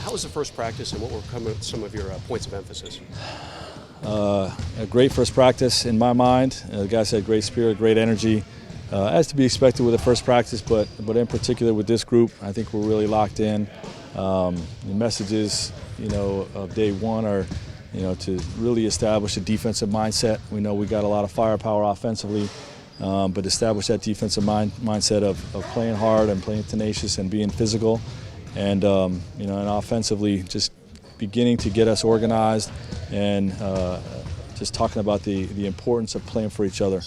How was the first practice, and what were some of your points of emphasis? A great first practice in my mind. The guys had great spirit, great energy, as to be expected with the first practice, but in particular with this group, I think we're really locked in. The messages, of day one are, to really establish a defensive mindset. We know we got a lot of firepower offensively, but establish that defensive mindset of playing hard and playing tenacious and being physical, and and offensively just beginning to get us organized and just talking about the importance of playing for each other.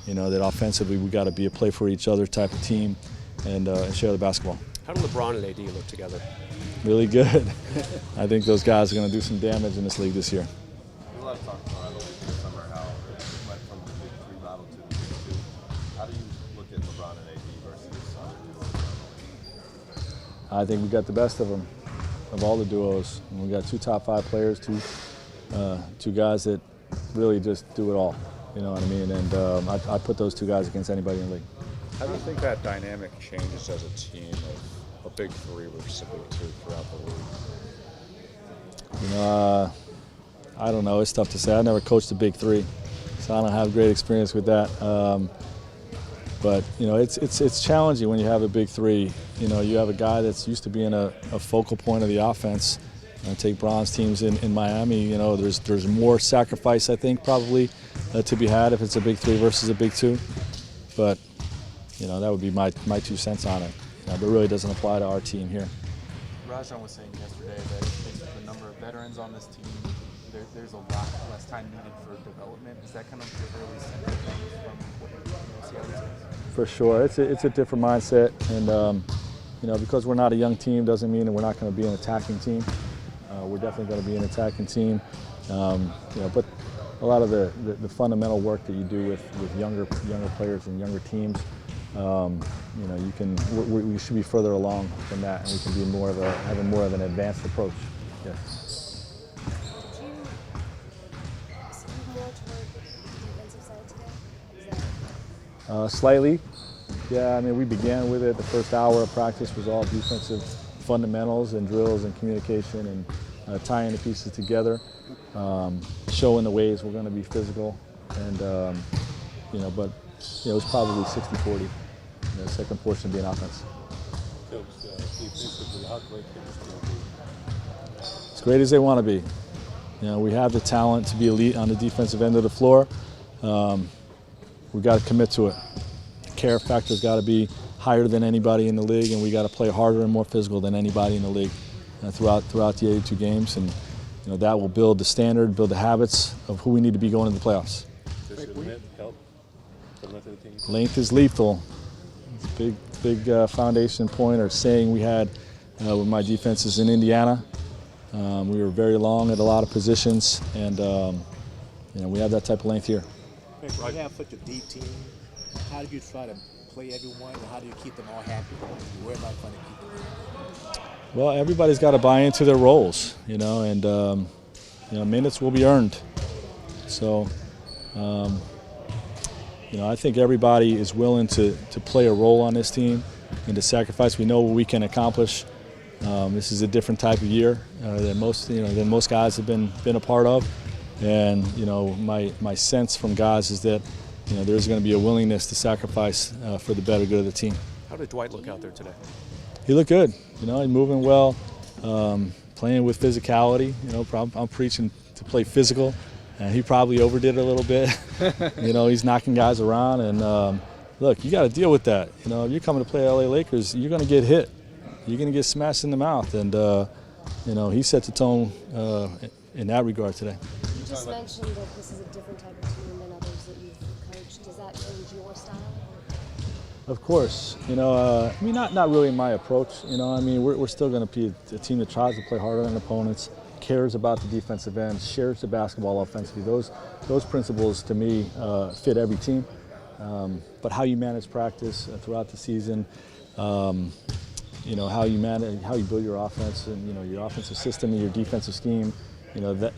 That offensively we got to be a play for each other type of team and share the basketball. How do LeBron and AD look together? Really good. I think those guys are going to do some damage in this league this year. A lot of talk around the league this summer how it went from the big three model to the big two. How do you look at LeBron and AD versus other duos? I think we got the best of them, of all the duos. And we got two top 5 players, two guys that really just do it all. You know what I mean? And I put those 2 guys against anybody in the league. How do you think that dynamic changes as a team of a big three versus a big two throughout the league? I don't know. It's tough to say. I never coached a big three, so I don't have great experience with that. But it's challenging when you have a big three. You have a guy that's used to being a focal point of the offense. Take Bron's teams in Miami. There's more sacrifice, I think, probably to be had if it's a big three versus a big two. But that would be my 2 cents on it. But it really doesn't apply to our team here. Rajon was saying yesterday that based on the number of veterans on this team, there's a lot less time needed for development. Is that kind of the early sense from what you see out there? For sure, it's a different mindset, and because we're not a young team doesn't mean that we're not going to be an attacking team. We're definitely going to be an attacking team, but a lot of the fundamental work that you do with younger players and younger teams, we should be further along than that, and we can be having more of an advanced approach. Yes. Did you skew more toward the defensive side today? Slightly. Yeah, I mean, we began with it. The first hour of practice was all defensive fundamentals and drills and communication and tying the pieces together, showing the ways we're going to be physical, and but it was probably 60-40. The second portion being offense. Coach, defensively, how great can this team be? As great as they want to be. We have the talent to be elite on the defensive end of the floor. We've got to commit to it. The care factor's got to be higher than anybody in the league, and we got to play harder and more physical than anybody in the league throughout the 82 games, and that will build the standard, build the habits of who we need to be going into the playoffs. Does your length help the length of the team? Length is lethal. It's a big foundation point or saying we had with my defenses in Indiana. We were very long at a lot of positions, and we have that type of length here. When you have such a deep team, how do you try to play everyone, and how do you keep them all happy? Where am I trying to keep them? Well, everybody's got to buy into their roles, and minutes will be earned. So, I think everybody is willing to play a role on this team and to sacrifice. We know what we can accomplish. This is a different type of year than most guys have been a part of, and my sense from guys is that there's going to be a willingness to sacrifice for the better good of the team. How did Dwight look out there today? He looked good. He's moving well, playing with physicality. I'm preaching to play physical, and he probably overdid it a little bit. He's knocking guys around, and look, you got to deal with that. If you're coming to play LA Lakers, you're going to get hit. You're going to get smashed in the mouth, and he set the tone in that regard today. You just mentioned that this is a different type of team than others that you've coached. Does that change your style? Of course, not really my approach. We're still going to be a team that tries to play harder than opponents, cares about the defensive end, shares the basketball offensively. Those principles to me fit every team. But how you manage practice throughout the season, how you build your offense, and your offensive system and your defensive scheme,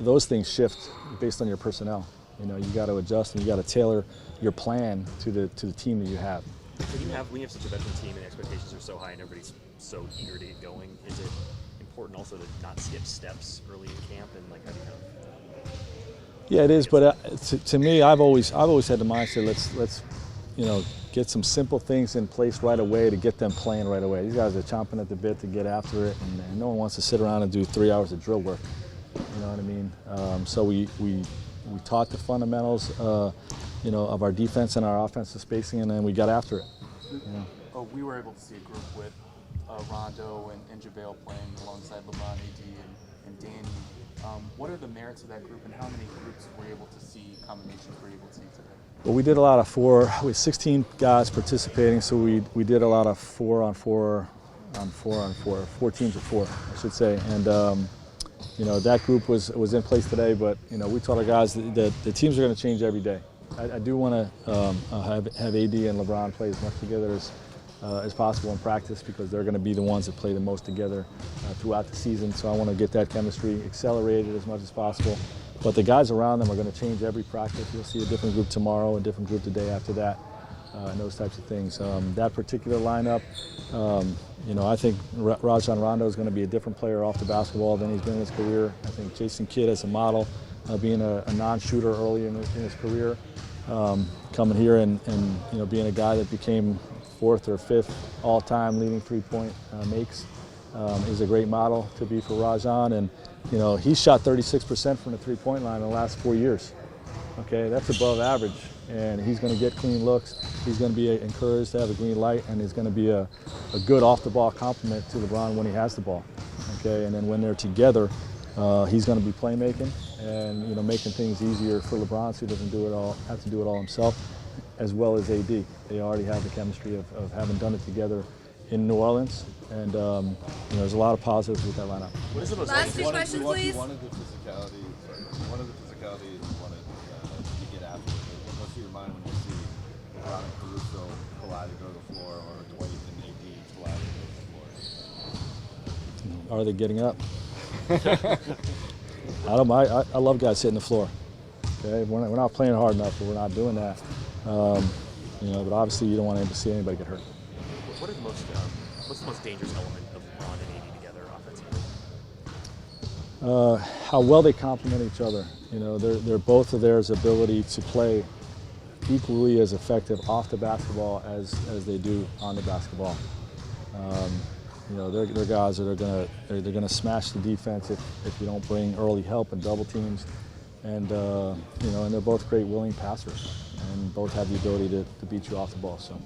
those things shift based on your personnel. You got to adjust and you got to tailor your plan to the team that you have. When you have such a veteran team and expectations are so high and everybody's so eager to get going, is it important also to not skip steps early in camp, and like how do you kind of Yeah, it is. But to me, I've always had the mindset, let's get some simple things in place right away to get them playing right away. These guys are chomping at the bit to get after it, and no one wants to sit around and do 3 hours of drill work. You know what I mean? So we taught the fundamentals, of our defense and our offensive spacing, and then we got after it. Oh, we were able to see a group with Rondo and JaVale playing alongside LeBron, AD, and Danny. What are the merits of that group, and how many groups were you able to see, combinations were you able to see today? Well, we did a lot of we had 16 guys participating, so we did a lot of 4 teams of 4, I should say. And that group was in place today, but we told our guys that the teams are going to change every day. I do want to have AD and LeBron play as much together as possible in practice, because they're going to be the ones that play the most together throughout the season. So I want to get that chemistry accelerated as much as possible. But the guys around them are going to change every practice. You'll see a different group tomorrow, a different group the day after that, and those types of things. That particular lineup, I think Rajon Rondo is going to be a different player off the basketball than he's been in his career. I think Jason Kidd as a model, being a non-shooter early in his career, coming here and being a guy that became 4th or 5th all-time leading three-point makes, is a great model to be for Rajon. And he's shot 36% from the three-point line in the last 4 years. Okay, that's above average, and he's going to get clean looks. He's going to be encouraged to have a green light, and he's going to be a good off-the-ball complement to LeBron when he has the ball. Okay, and then when they're together, he's going to be playmaking and making things easier for LeBron, so he doesn't have to do it all himself, as well as AD. They already have the chemistry of having done it together in New Orleans, and there's a lot of positives with that lineup. what is the most Last 2 questions, please. You wanted the physicality. You wanted to get after it. What goes through your mind when you see LeBron and Caruso collide to go to the floor, or Dwight and AD collide to go to the floor? Are they getting up? I love guys hitting the floor. Okay, we're not playing hard enough, but we're not doing that. But obviously you don't want to see anybody get hurt. What's the most dangerous element of LeBron and AD together offensively? How well they complement each other. They're both of theirs ability to play equally as effective off the basketball as they do on the basketball. They're guys that are gonna smash the defense if you don't bring early help and double teams, and and they're both great willing passers, and both have the ability to beat you off the ball. So.